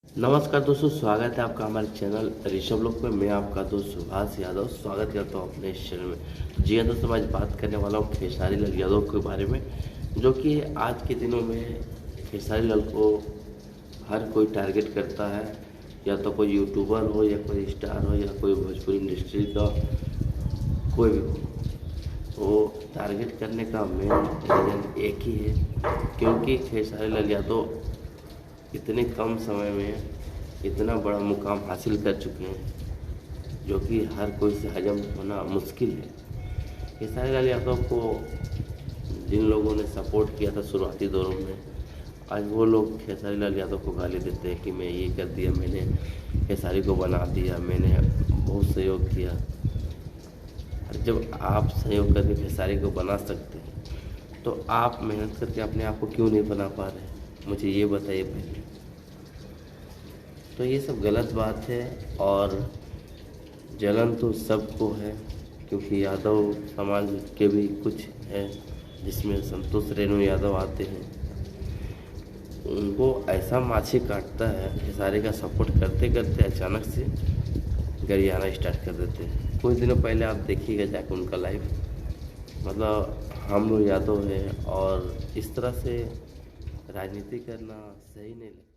नमस्कार दोस्तों, स्वागत है आपका हमारे चैनल ऋषभ लोक में। मैं आपका दोस्त सुभाष यादव स्वागत करता हूँ अपने इस चैनल में। जी हाँ दोस्तों, मैं आज बात करने वाला हूँ खेसारी लाल यादव के बारे में, जो कि आज के दिनों में खेसारी लाल को हर कोई टारगेट करता है। या तो कोई यूट्यूबर हो, या कोई स्टार हो, या कोई भोजपुरी इंडस्ट्री का कोई भी हो, तो टारगेट करने का मेन रीज़न एक ही है, क्योंकि खेसारी लाल यादव इतने कम समय में इतना बड़ा मुकाम हासिल कर चुके हैं, जो कि हर कोई से हजम होना मुश्किल है। खेसारी लाल यादव को जिन लोगों ने सपोर्ट किया था शुरुआती दौरों में, आज वो लोग खेसारी लाल यादव को गाली देते हैं कि मैं ये कर दिया, मैंने खेसारी को बना दिया, मैंने बहुत सहयोग किया। जब आप सहयोग करके खेसारी को बना सकते हैं, तो आप मेहनत करके अपने आप को क्यों नहीं बना पा रहे? मुझे ये बताइए पहले। तो ये सब गलत बात है, और जलन तो सबको है, क्योंकि यादव समाज के भी कुछ है जिसमें संतोष रेणु यादव आते हैं। उनको ऐसा माछी काटता है, खेसारी का सपोर्ट करते करते अचानक से गरियाना स्टार्ट कर देते हैं। कुछ दिनों पहले आप देखिएगा जाकर उनका लाइव, मतलब हम लोग यादव हैं, और इस तरह से राजनीति करना सही नहीं लगता।